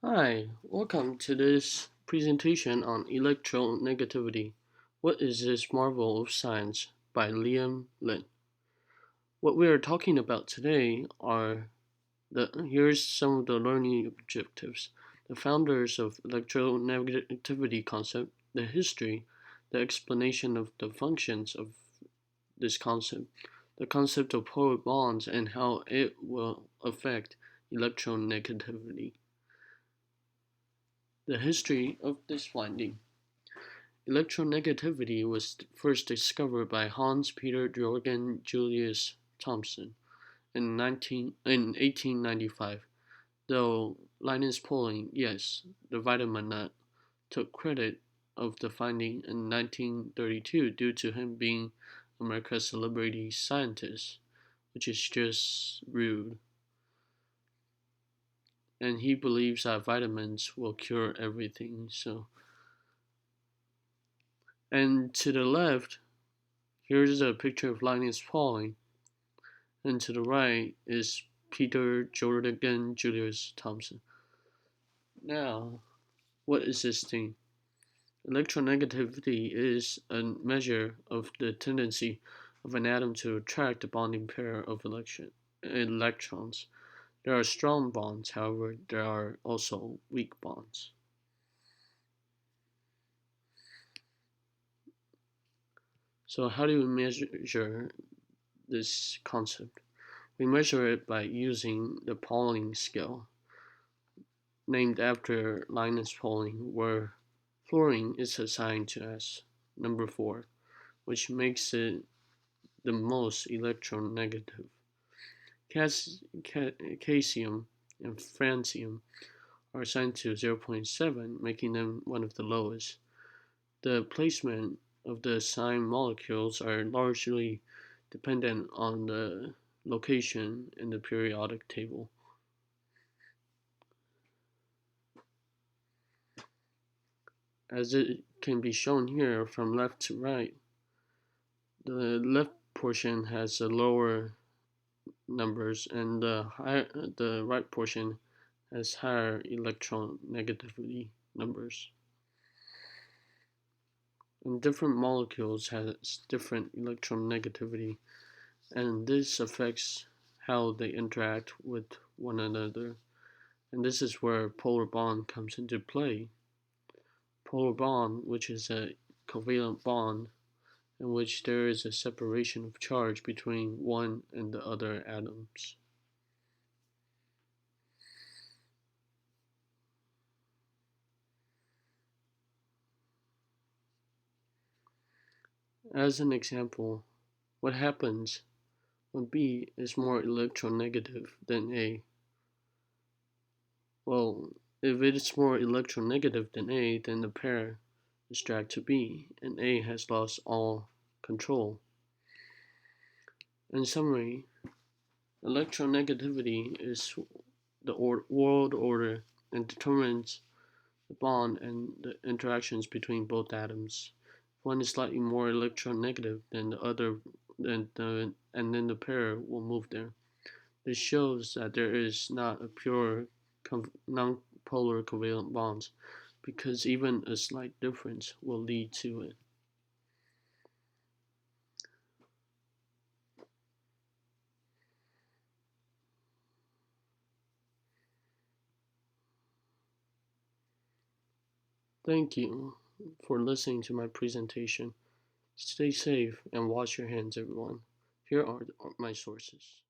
Hi, welcome to this presentation on electronegativity. What is this marvel of science by Liam Lin? What we are talking about today are here's some of the learning objectives. The founders of electronegativity concept, the history, the explanation of the functions of this concept, the concept of polar bonds and how it will affect electronegativity. The history of this finding. Electronegativity was first discovered by Hans Peter Jorgen Julius Thomson in 1895, though Linus Pauling, yes, the vitamin nut, took credit of the finding in 1932 due to him being America's celebrity scientist, which is just rude. And he believes that vitamins will cure everything, And to the left, here's a picture of Linus Pauling, and to the right is Peter Jordan Julius Thomson. Now, what is this thing? Electronegativity is a measure of the tendency of an atom to attract a bonding pair of electrons. There are strong bonds, however, there are also weak bonds. So how do we measure this concept? We measure it by using the Pauling scale, named after Linus Pauling, where fluorine is assigned to as number 4, which makes it the most electronegative. Caesium and francium are assigned to 0.7, making them one of the lowest. The placement of the assigned molecules are largely dependent on the location in the periodic table. As it can be shown here from left to right, the left portion has the lower numbers and the right portion has higher electronegativity numbers. And different molecules has different electronegativity, and this affects how they interact with one another. And this is where polar bond comes into play. Polar bond, which is a covalent bond in which there is a separation of charge between one and the other atoms. As an example, what happens when B is more electronegative than A? Well, if it is more electronegative than A, then the pair is dragged to B, and A has lost all control. In summary, electronegativity is the world order and determines the bond and the interactions between both atoms. If one is slightly more electronegative than the other, and then the pair will move there. This shows that there is not a pure non-polar covalent bonds, because even a slight difference will lead to it. Thank you for listening to my presentation. Stay safe and wash your hands, everyone. Here are my sources.